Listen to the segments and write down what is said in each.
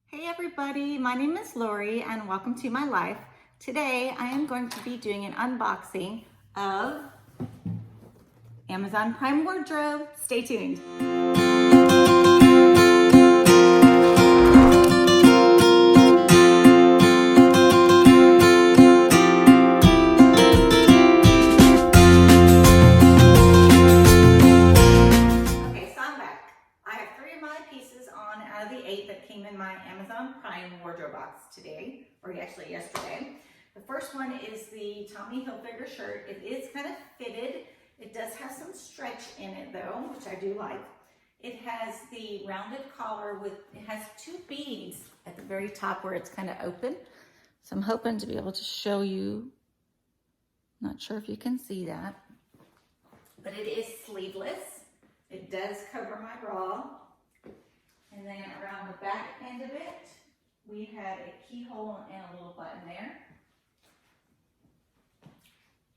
Hey everybody, my name is Lori and welcome to my life. Today I am going to be doing an unboxing of Amazon Prime Wardrobe. Stay tuned. Okay, so I'm back. I have 3 of my pieces on out of the 8 that came in my Amazon Prime wardrobe box today, or actually yesterday. The first one is the Tommy Hilfiger shirt. It is kind of fitted. It does have some stretch in it though, which I do like. It has the rounded collar it has 2 beads at the very top where it's kind of open. So I'm hoping to be able to show you. Not sure if you can see that, but it is sleeveless. It does cover my bra. And then around the back end of it, we have a keyhole and a little button there.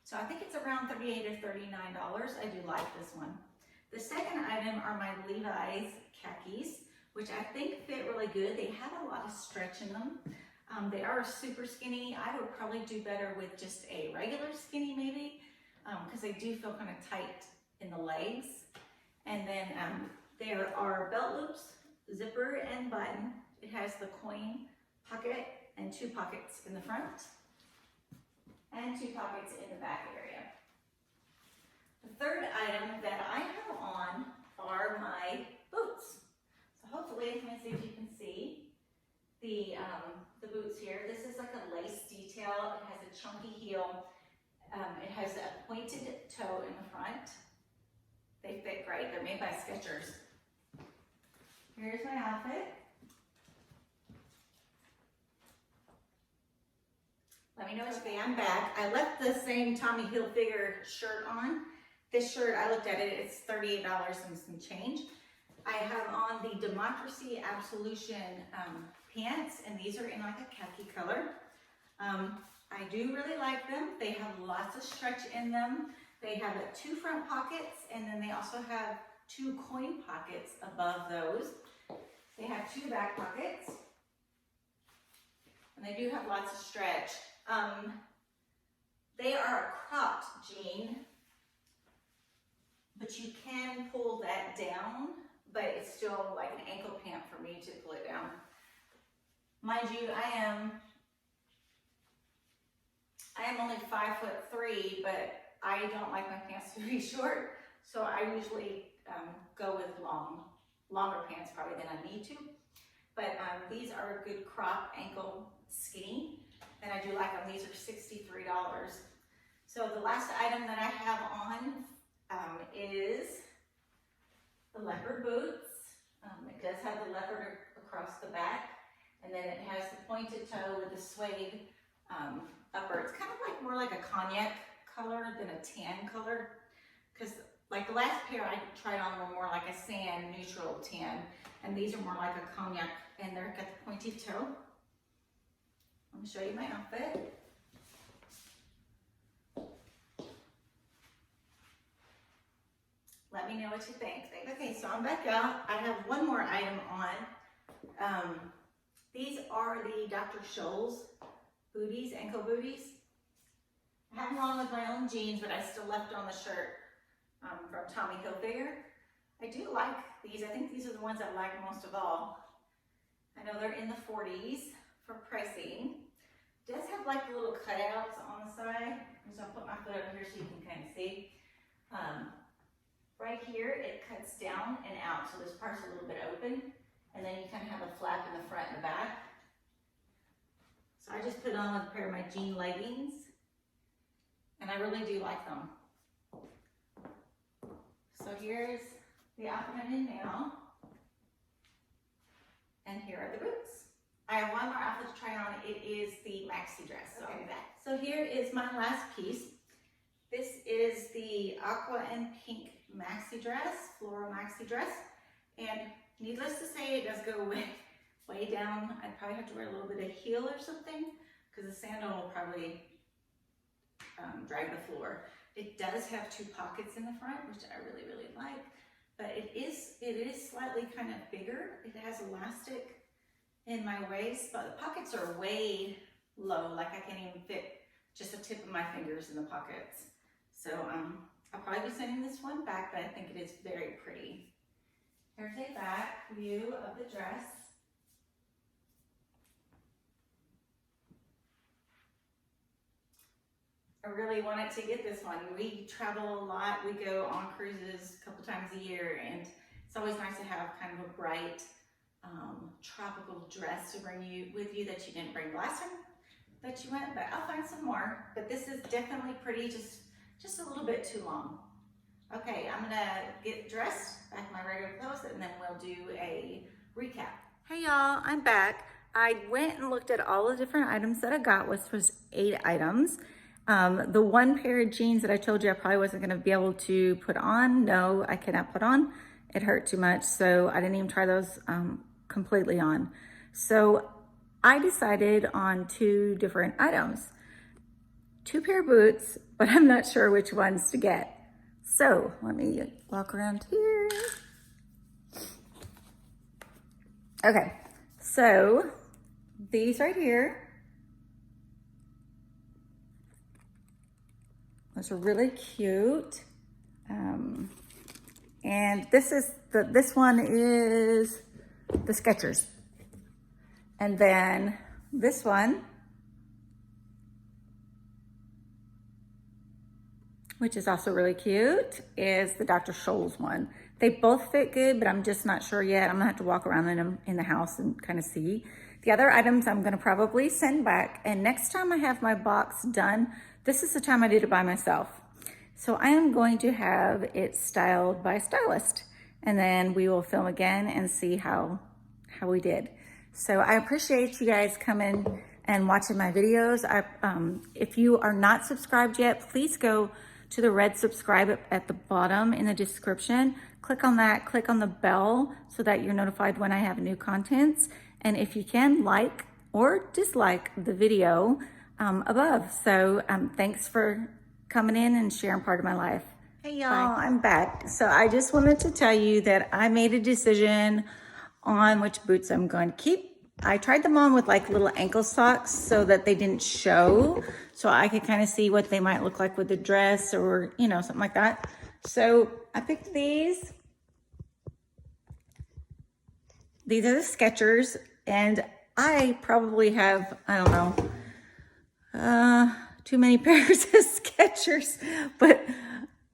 So I think it's around $38 or $39. I do like this one. The second item are my Levi's khakis, which I think fit really good. They have a lot of stretch in them. They are super skinny. I would probably do better with just a regular skinny maybe, because they do feel kind of tight in the legs. And then there are belt loops, zipper and button. It has the coin pocket and 2 pockets in the front and 2 pockets in the back area. The third item that I have on are my boots. So hopefully, let me see if you can see the boots here. This is like a lace detail. It has a chunky heel. It has a pointed toe in the front. They fit great. They're made by Skechers. Here's my outfit. Let me know what you think. I'm back. I left the same Tommy Hilfiger shirt on. This shirt, I looked at it, it's $38 and some change. I have on the Democracy Absolution pants, and these are in like a khaki color. I do really like them. They have lots of stretch in them. They have 2 front pockets, and then they also have 2 coin pockets above those. They have 2 back pockets, and they do have lots of stretch. They are a cropped jean, but you can pull that down, but it's still like an ankle pant for me to pull it down. Mind you, I am only 5'3", but I don't like my pants to be short, so I usually go with longer pants probably than I need to. But these are a good crop ankle skinny, and I do like them. These are $63. So the last item that I have on is the leopard boots. It does have the leopard across the back, and then it has the pointed toe with the suede upper. It's kind of like more like a cognac color than a tan color, because like the last pair I tried on were more like a sand neutral tan, and these are more like a cognac, and they've got the pointed toe. Let me show you my outfit. Let me know what you think. Okay, so I'm back out. I have one more item on. These are the Dr. Scholl's booties, ankle booties. I have them on with my own jeans, but I still left on the shirt from Tommy Hilfiger. I do like these. I think these are the ones I like most of all. I know they're in the 40s for pricing. It does have like little cutouts on the side. So I'll put my foot over here so you can kind of see. Right here, it cuts down and out, so this part's a little bit open, and then you kind of have a flap in the front and the back. So I just put on with a pair of my jean leggings, and I really do like them. So here's the outfit I'm in now, and here are the boots. I have one more outfit to try on. It is the maxi dress. So okay. So here is my last piece. This is the aqua and pink maxi dress, floral maxi dress, and needless to say, it does go way down. I'd probably have to wear a little bit of heel or something, because the sandal will probably drag the floor. It does have 2 pockets in the front, which I really like, but it is slightly kind of bigger. It has elastic in my waist, but the pockets are way low, like I can't even fit just the tip of my fingers in the pockets. So I'll probably be sending this one back, but I think it is very pretty. Here's a back view of the dress. I really wanted to get this one. We travel a lot. We go on cruises a couple times a year, and it's always nice to have kind of a bright tropical dress to bring you with you that you didn't bring last time that you went, but I'll find some more. But this is definitely pretty, just a little bit too long. Okay, I'm gonna get dressed, back in my regular clothes, and then we'll do a recap. Hey y'all, I'm back. I went and looked at all the different items that I got, which was 8 items. The one pair of jeans that I told you I probably wasn't gonna be able to put on, no, I cannot put on. It hurt too much, so I didn't even try those completely on. So I decided on 2 different items. 2 pair of boots, but I'm not sure which ones to get. So let me walk around here. Okay, so these right here, those are really cute. And this one is the Skechers. And then this one, which is also really cute, is the Dr. Scholl's one. They both fit good, but I'm just not sure yet. I'm gonna have to walk around in them in the house and kind of see. The other items I'm gonna probably send back, and next time I have my box done, this is the time I did it by myself. So I am going to have it styled by a stylist, and then we will film again and see how we did. So I appreciate you guys coming and watching my videos. If you are not subscribed yet, please go to the red subscribe at the bottom in the description. Click on that, click on the bell so that you're notified when I have new contents. And if you can, like or dislike the video above. So thanks for coming in and sharing part of my life. Hey y'all, I'm back. So I just wanted to tell you that I made a decision on which boots I'm going to keep. I tried them on with like little ankle socks so that they didn't show, so I could kind of see what they might look like with the dress or, you know, something like that. So I picked these. These are the Skechers, and I probably have, I don't know, too many pairs of Skechers, but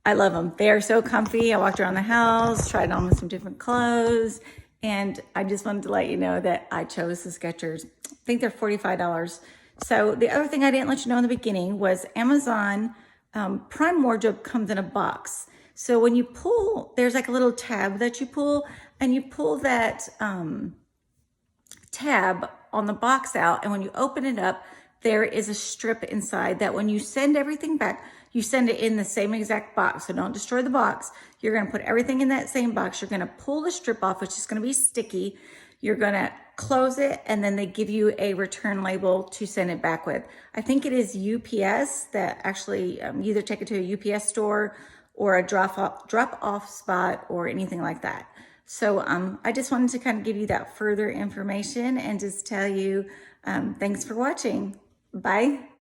I love them. They are so comfy. I walked around the house, tried on with some different clothes, and I just wanted to let you know that I chose the Skechers. I think they're $45. So the other thing I didn't let you know in the beginning was Amazon Prime Wardrobe comes in a box. So when you pull, there's like a little tab that you pull, and you pull that tab on the box out, and when you open it up, there is a strip inside that when you send everything back, you send it in the same exact box. So don't destroy the box. You're gonna put everything in that same box. You're gonna pull the strip off, which is gonna be sticky. You're gonna close it, and then they give you a return label to send it back with. I think it is UPS that actually either take it to a UPS store or a drop off spot or anything like that. So I just wanted to kind of give you that further information and just tell you thanks for watching. Bye.